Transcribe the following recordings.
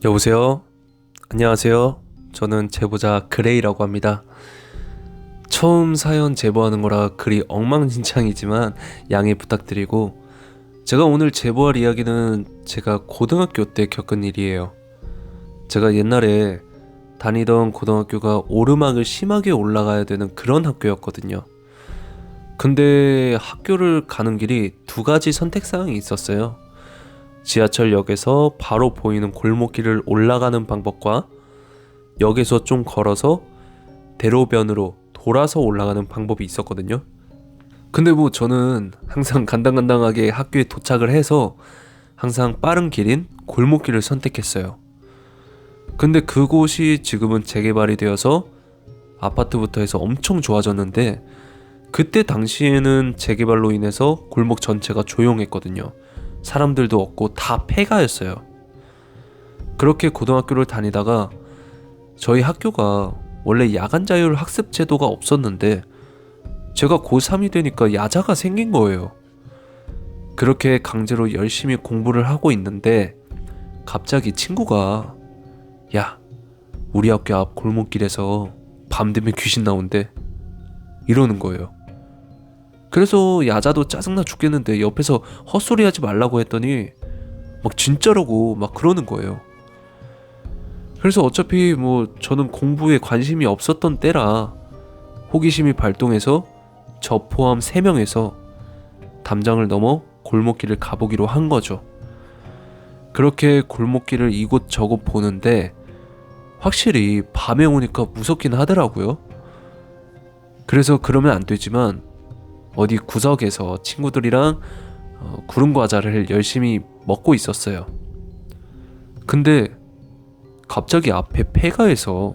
여보세요? 안녕하세요. 저는 제보자 그레이라고 합니다. 처음 사연 제보하는 거라 글이 엉망진창이지만 양해 부탁드리고, 제가 오늘 제보할 이야기는 제가 고등학교 때 겪은 일이에요. 제가 옛날에 다니던 고등학교가 오르막을 심하게 올라가야 되는 그런 학교였거든요. 근데 학교를 가는 길이 두 가지 선택사항이 있었어요. 지하철역에서 바로 보이는 골목길을 올라가는 방법과 역에서 좀 걸어서 대로변으로 돌아서 올라가는 방법이 있었거든요. 근데 저는 항상 간당간당하게 학교에 도착을 해서 항상 빠른 길인 골목길을 선택했어요. 근데 그곳이 지금은 재개발이 되어서 아파트부터 해서 엄청 좋아졌는데, 그때 당시에는 재개발로 인해서 골목 전체가 조용했거든요. 사람들도 없고 다 폐가였어요. 그렇게 고등학교를 다니다가 저희 학교가 원래 야간 자율 학습 제도가 없었는데, 제가 고3이 되니까 야자가 생긴 거예요. 그렇게 강제로 열심히 공부를 하고 있는데 갑자기 친구가 "야, 우리 학교 앞 골목길에서 밤 되면 귀신 나온대." 이러는 거예요. 그래서 야자도 짜증나 죽겠는데 옆에서 헛소리 하지 말라고 했더니 막 진짜라고 막 그러는 거예요. 그래서 어차피 저는 공부에 관심이 없었던 때라 호기심이 발동해서 저 포함 3명에서 담장을 넘어 골목길을 가보기로 한 거죠. 그렇게 골목길을 이곳저곳 보는데 확실히 밤에 오니까 무섭긴 하더라고요. 그래서 그러면 안 되지만 어디 구석에서 친구들이랑 구름 과자를 열심히 먹고 있었어요. 근데 갑자기 앞에 폐가에서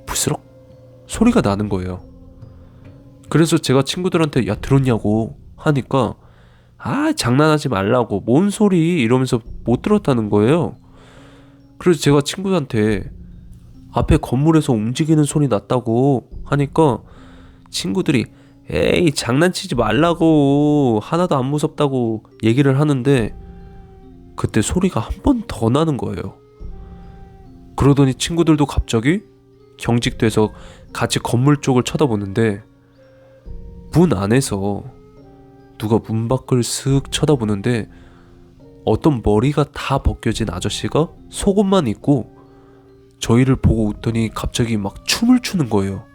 부스럭 소리가 나는 거예요. 그래서 제가 친구들한테 "야, 들었냐고" 하니까 장난하지 말라고, 뭔 소리 이러면서 못 들었다는 거예요. 그래서 제가 친구한테 앞에 건물에서 움직이는 소리 났다고 하니까 친구들이 "에이, 장난치지 말라고, 하나도 안 무섭다고" 얘기를 하는데, 그때 소리가 한 번 더 나는 거예요. 그러더니 친구들도 갑자기 경직돼서 같이 건물 쪽을 쳐다보는데, 문 안에서 누가 문 밖을 슥 쳐다보는데 어떤 머리가 다 벗겨진 아저씨가 속옷만 입고 저희를 보고 웃더니 갑자기 막 춤을 추는 거예요.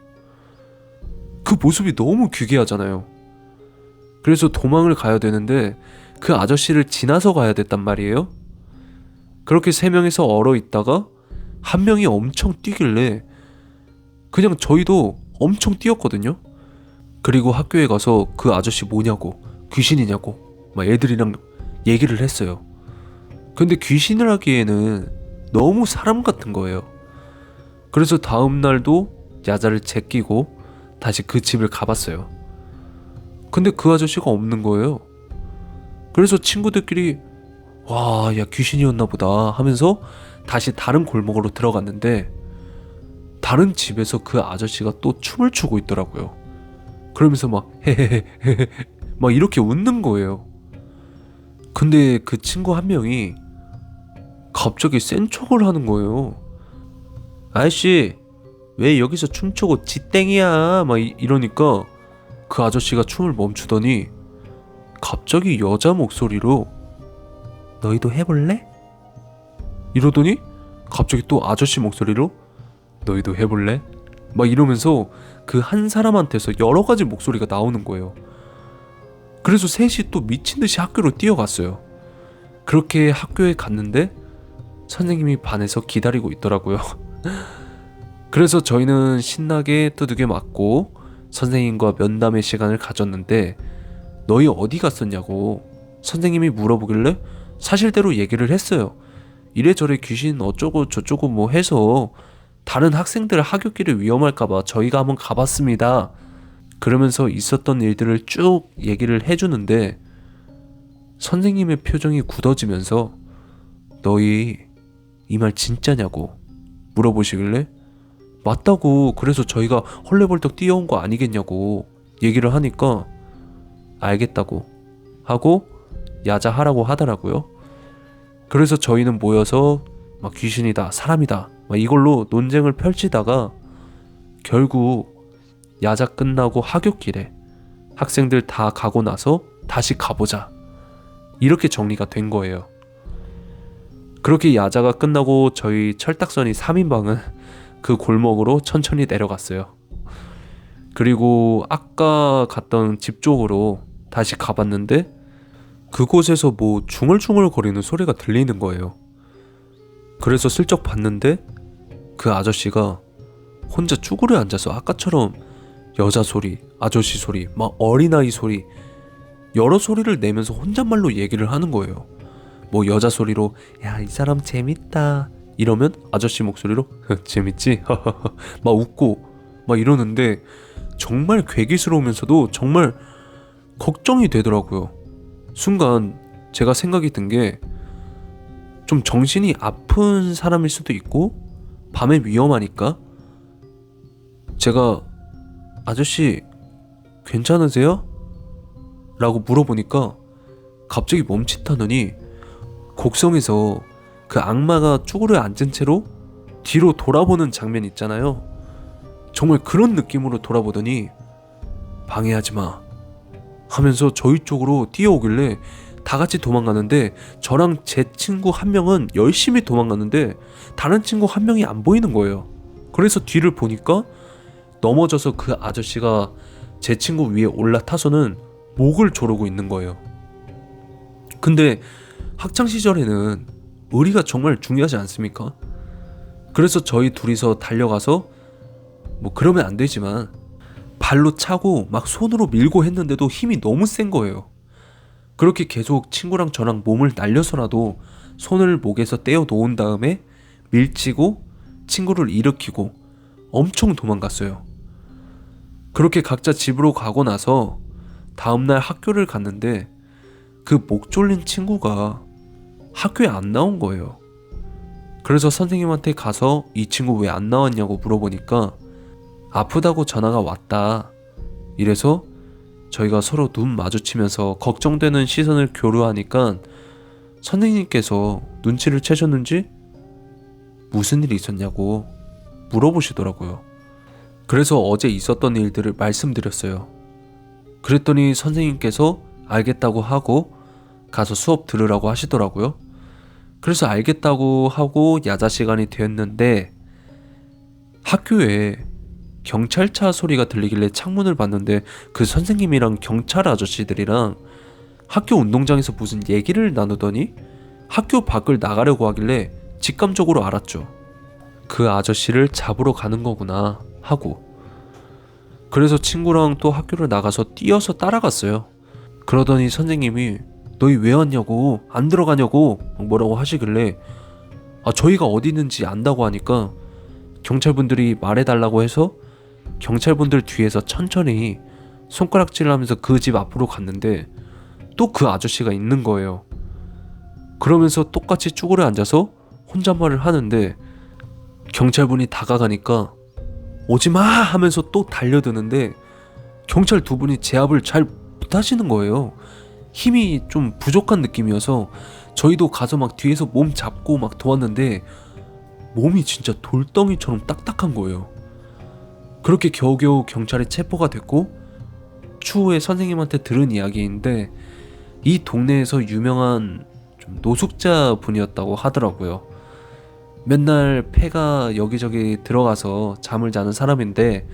그 모습이 너무 귀괴하잖아요. 그래서 도망을 가야 되는데 그 아저씨를 지나서 가야 됐단 말이에요. 그렇게 3명이서 얼어 있다가 한 명이 엄청 뛰길래 그냥 저희도 엄청 뛰었거든요. 그리고 학교에 가서 그 아저씨 뭐냐고, 귀신이냐고 막 애들이랑 얘기를 했어요. 근데 귀신을 하기에는 너무 사람 같은 거예요. 그래서 다음 날도 야자를 제끼고 다시 그 집을 가봤어요. 근데 그 아저씨가 없는 거예요. 그래서 친구들끼리 "와, 야, 귀신이었나 보다" 하면서 다시 다른 골목으로 들어갔는데, 다른 집에서 그 아저씨가 또 춤을 추고 있더라고요. 그러면서 막 헤헤헤 막 이렇게 웃는 거예요. 근데 그 친구 한 명이 갑자기 센 척을 하는 거예요. "아저씨, 왜 여기서 춤추고 지땡이야" 막 이러니까 그 아저씨가 춤을 멈추더니 갑자기 여자 목소리로 "너희도 해볼래?" 이러더니 갑자기 또 아저씨 목소리로 "너희도 해볼래?" 막 이러면서 그 한 사람한테서 여러 가지 목소리가 나오는 거예요. 그래서 셋이 또 미친듯이 학교로 뛰어갔어요. 그렇게 학교에 갔는데 선생님이 반에서 기다리고 있더라고요. 그래서 저희는 신나게 두들겨 맞고 선생님과 면담의 시간을 가졌는데, "너희 어디 갔었냐고" 선생님이 물어보길래 사실대로 얘기를 했어요. 이래저래 귀신 어쩌고 저쩌고 해서 다른 학생들 하굣길이 위험할까봐 저희가 한번 가봤습니다. 그러면서 있었던 일들을 쭉 얘기를 해주는데, 선생님의 표정이 굳어지면서 "너희 이 말 진짜냐고" 물어보시길래 "맞다고, 그래서 저희가 헐레벌떡 뛰어온 거 아니겠냐고" 얘기를 하니까 알겠다고 하고 야자하라고 하더라고요. 그래서 저희는 모여서 막 귀신이다, 사람이다, 막 이걸로 논쟁을 펼치다가 결국 야자 끝나고 하굣길에 학생들 다 가고 나서 다시 가보자, 이렇게 정리가 된 거예요. 그렇게 야자가 끝나고 저희 철딱서니 3인방은 그 골목으로 천천히 내려갔어요. 그리고 아까 갔던 집 쪽으로 다시 가봤는데 그곳에서 뭐 중얼중얼 거리는 소리가 들리는 거예요. 그래서 슬쩍 봤는데 그 아저씨가 혼자 쭈그려 앉아서 아까처럼 여자 소리, 아저씨 소리, 막 어린아이 소리, 여러 소리를 내면서 혼잣말로 얘기를 하는 거예요. 뭐 여자 소리로 야, 이 사람 재밌다 이러면 아저씨 목소리로 재밌지? 막 웃고 막 이러는데 정말 괴기스러우면서도 정말 걱정이 되더라고요. 순간 제가 생각이 든 게 좀 정신이 아픈 사람일 수도 있고 밤에 위험하니까 제가 아저씨 괜찮으세요? 라고 물어보니까 갑자기 멈칫하더니 곡성에서 그 악마가 쭈그려 앉은 채로 뒤로 돌아보는 장면 있잖아요. 정말 그런 느낌으로 돌아보더니 방해하지 마 하면서 저희 쪽으로 뛰어오길래 다 같이 도망가는데 저랑 제 친구 한 명은 열심히 도망갔는데 다른 친구 한 명이 안 보이는 거예요. 그래서 뒤를 보니까 넘어져서 그 아저씨가 제 친구 위에 올라타서는 목을 조르고 있는 거예요. 근데 학창시절에는 의리가 정말 중요하지 않습니까? 그래서 저희 둘이서 달려가서 뭐 그러면 안 되지만 발로 차고 막 손으로 밀고 했는데도 힘이 너무 센 거예요. 그렇게 계속 친구랑 저랑 몸을 날려서라도 손을 목에서 떼어 놓은 다음에 밀치고 친구를 일으키고 엄청 도망갔어요. 그렇게 각자 집으로 가고 나서 다음날 학교를 갔는데 그 목 졸린 친구가 학교에 안 나온 거예요. 그래서 선생님한테 가서 이 친구 왜 안 나왔냐고 물어보니까 아프다고 전화가 왔다. 이래서 저희가 서로 눈 마주치면서 걱정되는 시선을 교류하니까 선생님께서 눈치를 채셨는지 무슨 일이 있었냐고 물어보시더라고요. 그래서 어제 있었던 일들을 말씀드렸어요. 그랬더니 선생님께서 알겠다고 하고 가서 수업 들으라고 하시더라고요. 그래서 알겠다고 하고 야자 시간이 되었는데 학교에 경찰차 소리가 들리길래 창문을 봤는데 그 선생님이랑 경찰 아저씨들이랑 학교 운동장에서 무슨 얘기를 나누더니 학교 밖을 나가려고 하길래 직감적으로 알았죠. 그 아저씨를 잡으러 가는 거구나 하고. 그래서 친구랑 또 학교를 나가서 뛰어서 따라갔어요. 그러더니 선생님이 너희 왜 왔냐고, 안 들어가냐고 뭐라고 하시길래 저희가 어디 있는지 안다고 하니까 경찰분들이 말해달라고 해서 경찰분들 뒤에서 천천히 손가락질을 하면서 그 집 앞으로 갔는데 또 그 아저씨가 있는 거예요. 그러면서 똑같이 쭈그려 앉아서 혼잣말을 하는데 경찰분이 다가가니까 오지마 하면서 또 달려드는데 경찰 두 분이 제 앞을 잘 못하시는 거예요. 힘이 좀 부족한 느낌이어서 저희도 가서 막 뒤에서 몸 잡고 막 도왔는데 몸이 진짜 돌덩이처럼 딱딱한 거예요. 그렇게 겨우겨우 경찰에 체포가 됐고 추후에 선생님한테 들은 이야기인데 이 동네에서 유명한 좀 노숙자 분이었다고 하더라고요. 맨날 폐가 여기저기 들어가서 잠을 자는 사람인데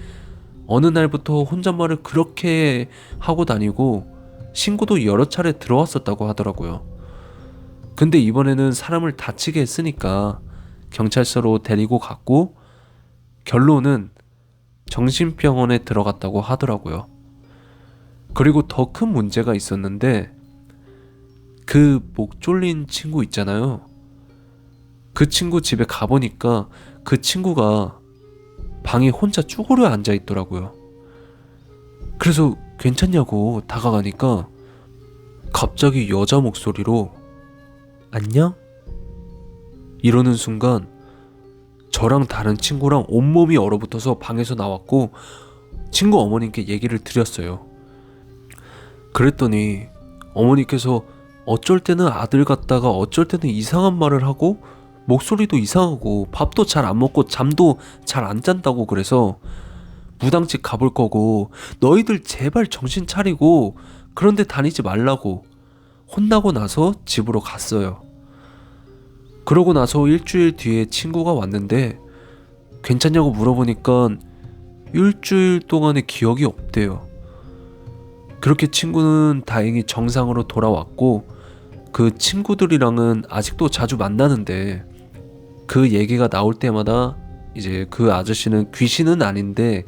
어느 날부터 혼잣말을 그렇게 하고 다니고 신고도 여러 차례 들어왔었다고 하더라고요. 근데 이번에는 사람을 다치게 했으니까 경찰서로 데리고 갔고 결론은 정신병원에 들어갔다고 하더라고요. 그리고 더 큰 문제가 있었는데 그 목 졸린 친구 있잖아요. 그 친구 집에 가보니까 그 친구가 방에 혼자 쭈그려 앉아 있더라고요. 그래서 괜찮냐고 다가가니까 갑자기 여자 목소리로 안녕? 이러는 순간 저랑 다른 친구랑 온몸이 얼어붙어서 방에서 나왔고 친구 어머님께 얘기를 드렸어요. 그랬더니 어머니께서 어쩔 때는 아들 같다가 어쩔 때는 이상한 말을 하고 목소리도 이상하고 밥도 잘 안 먹고 잠도 잘 안 잔다고 그래서 무당집 가볼 거고 너희들 제발 정신 차리고 그런 데 다니지 말라고 혼나고 나서 집으로 갔어요. 그러고 나서 일주일 뒤에 친구가 왔는데 괜찮냐고 물어보니까 일주일 동안의 기억이 없대요. 그렇게 친구는 다행히 정상으로 돌아왔고 그 친구들이랑은 아직도 자주 만나는데 그 얘기가 나올 때마다 이제 그 아저씨는 귀신은 아닌데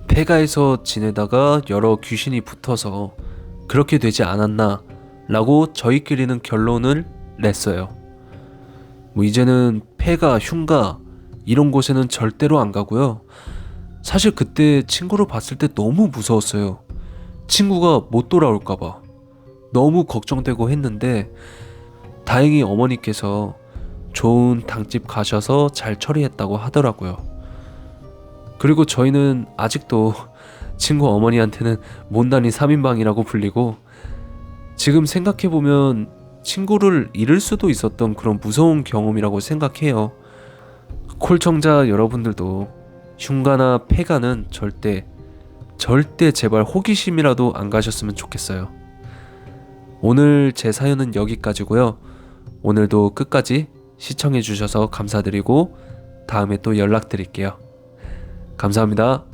폐가에서 지내다가 여러 귀신이 붙어서 그렇게 되지 않았나 라고 저희끼리는 결론을 냈어요. 뭐 이제는 폐가, 흉가 이런 곳에는 절대로 안 가고요. 사실 그때 친구를 봤을 때 너무 무서웠어요. 친구가 못 돌아올까봐 너무 걱정되고 했는데 다행히 어머니께서 좋은 당집 가셔서 잘 처리했다고 하더라고요. 그리고 저희는 아직도 친구 어머니한테는 못난이 3인방이라고 불리고 지금 생각해보면 친구를 잃을 수도 있었던 그런 무서운 경험이라고 생각해요. 콜청자 여러분들도 흉가나 폐가는 절대 제발 호기심이라도 안 가셨으면 좋겠어요. 오늘 제 사연은 여기까지고요. 오늘도 끝까지 시청해 주셔서 감사드리고 다음에 또 연락드릴게요. 감사합니다.